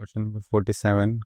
Question number 47,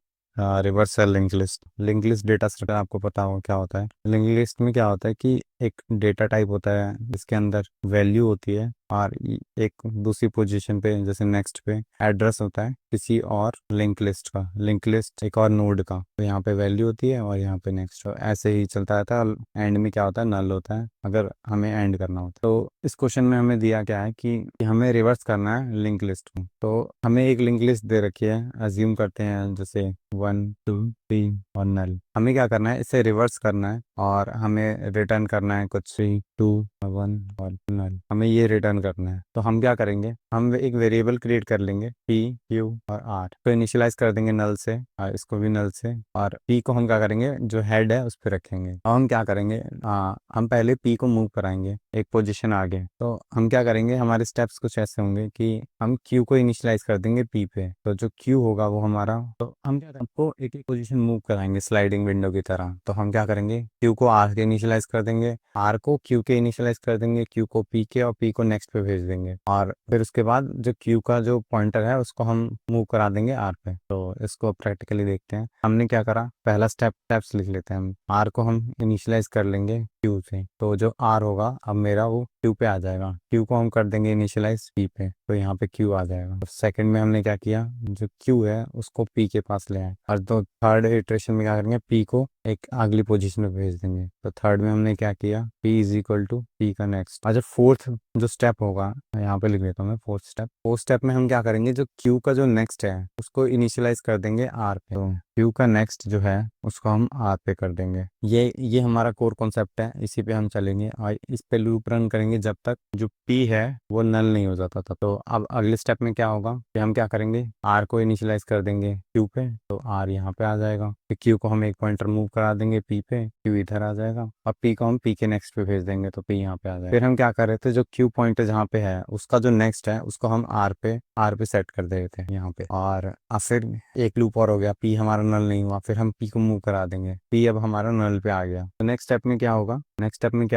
reversal link list. Link list data structure आपको पता हो क्या होता है। लिंक लिस्ट में क्या होता है कि एक डेटा टाइप होता है जिसके अंदर वैल्यू होती है और एक दूसरी पोजीशन पे जैसे नेक्स्ट पे एड्रेस होता है किसी और लिंक लिस्ट का। लिंक लिस्ट एक और नोड का, तो यहाँ पे वैल्यू होती है और यहाँ पे नेक्स्ट, ऐसे ही चलता रहता है। एंड में क्या होता है, नल होता है अगर हमें एंड करना होता है। तो इस क्वेश्चन में हमें दिया क्या है कि हमें रिवर्स करना है लिंक लिस्ट को। तो हमें एक लिंक लिस्ट दे रखी है, अज्यूम करते हैं जैसे 1 2 3 और नल। हमें क्या करना है, इसे रिवर्स करना है और हमें रिटर्न करना है कुछ 3 2 1 और नल। हमें ये रिटर्न करना है। तो हम क्या करेंगे, हम एक वेरिएबल क्रिएट कर लेंगे p q और r तो इनिशियलाइज कर देंगे नल से और इसको भी नल से। और p को हम क्या करेंगे, जो हेड है उस पर रखेंगे। और हम क्या करेंगे, हम पहले p को मूव कराएंगे एक पोजीशन आगे। तो हम क्या करेंगे, हमारे स्टेप्स कुछ ऐसे होंगे कि हम q को इनिशियलाइज कर देंगे p पे। तो जो q होगा वो हमारा, तो हम क्या आपको एक एक पोजीशन मूव कराएंगे स्लाइडिंग विंडो की तरह। तो हम क्या करेंगे, q को r के इनिशियलाइज कर देंगे, r को q के इनिशियलाइज कर देंगे, q को p के और p को नेक्स्ट पे भेज देंगे। और फिर उसके बाद जो q का जो पॉइंटर है उसको हम मूव करा देंगे r पे। तो इसको प्रैक्टिकली देखते हैं। हमने क्या करा, पहला स्टेप्स लिख लेते हैं हम। r को हम इनिशियलाइज कर लेंगे q से, तो जो r होगा अब मेरा वो q पे आ जाएगा। q को हम कर देंगे इनिशियलाइज p पे, तो यहाँ पे q आ जाएगा। तो सेकंड में हमने क्या किया, जो q है उसको p के पास ले आए। और तो थर्ड इटरेशन में क्या करेंगे, p को एक अगली पोजीशन में भेज देंगे। तो थर्ड में हमने क्या किया, p is equal to p का नेक्स्ट। और जो फोर्थ जो स्टेप होगा, यहाँ पे लिख देता हूँ मैं फोर्थ स्टेप में हम क्या करेंगे, जो q का जो नेक्स्ट है उसको इनिशियलाइज कर देंगे r पे। तो q का नेक्स्ट जो है उसको हम r पे कर देंगे। ये हमारा कोर कॉन्सेप्ट है, इसी पे हम चलेंगे और इस पे लूप रन करेंगे जब तक जो p है वो नल नहीं हो जाता था। तो अब अगले स्टेप में क्या होगा कि हम क्या करेंगे, r को इनिशियलाइज कर देंगे q पे, तो r यहाँ पे आ जाएगा। फिर q को हम एक पॉइंटर मूव करा देंगे p पे, q इधर आ जाएगा। और p को हम p के नेक्स्ट पे भेज देंगे, तो p यहाँ पे आ जाएगा। फिर हम क्या कर रहे थे, जो q पॉइंटर जहाँ पे है उसका जो नेक्स्ट है उसको हम r पे सेट कर दे रहे थे यहाँ पे। और फिर एक लूप और हो गया, p हमारा नल नहीं हुआ, फिर हम p को मूव करा देंगे, p अब हमारा नल पे आ गया। तो नेक्स्ट स्टेप में क्या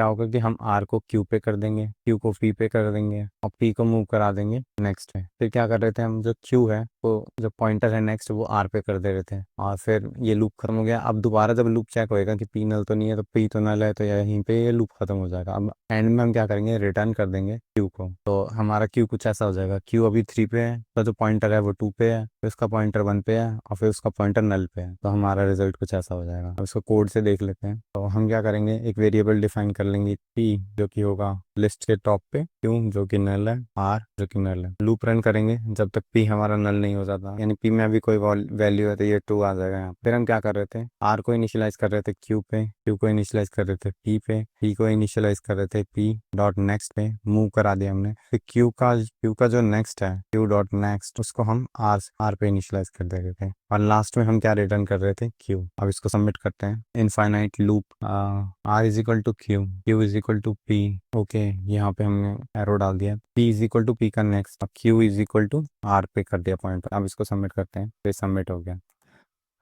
होगा, कि हम r को q पे कर देंगे, q को p पे कर देंगे और p को मूव करा देंगे नेक्स्ट पे। फिर क्या कर रहे थे हम, जो q है वो जो पॉइंटर है नेक्स्ट वो r पे कर दे रहे थे। और फिर ये लूप खत्म हो गया। अब दोबारा जब लूप चेक होएगा कि p नल तो नहीं है, तो p तो नल है, तो यहीं पे ये लूप खत्म हो जाएगा। अब एंड में हम क्या करेंगे, रिटर्न कर देंगे q को। तो हमारा q कुछ ऐसा हो जाएगा, q अभी 3 पे है, तो जो पॉइंटर है वो 2 पे है, फिर उसका पॉइंटर 1 पे है और फिर उसका पॉइंटर नल पे है। तो हमारा रिजल्ट कुछ ऐसा हो जाएगा। अब इसको कोड से देख लेते हैं। तो हम क्या करेंगे, एक वेरिएबल डिफाइन कर लेंगे p, जो कि होगा लिस्ट के टॉप पे, q जो कि नल है, r जो कि नल है। लूप रन करेंगे जब तक p हमारा नल नहीं हो जाता, यानी p में अभी कोई वैल्यू है तो ये 2 आ जाएगा यहाँ। फिर हम क्या कर रहे थे, r को इनिशियलाइज कर रहे थे q पे, q को इनिशियलाइज कर रहे थे p पे, p को इनिशियलाइज कर रहे थे p डॉट नेक्स्ट पे, मूव करा दिया हमने। फिर q का जो नेक्स्ट है, q डॉट नेक्स्ट, उसको हम r पे इनिशियलाइज कर दे रहे थे। और लास्ट में हम क्या रिटर्न कर रहे थे, q। अब इसको सबमिट करते हैं। Infinite loop r is equal to q is equal to p। Okay, यहाँ पे हमने एरो डाल दिया, p is equal to p का next, q is equal to r पे कर दिया पॉइंट। अब इसको सबमिट करते हैं, फिर सबमिट हो गया।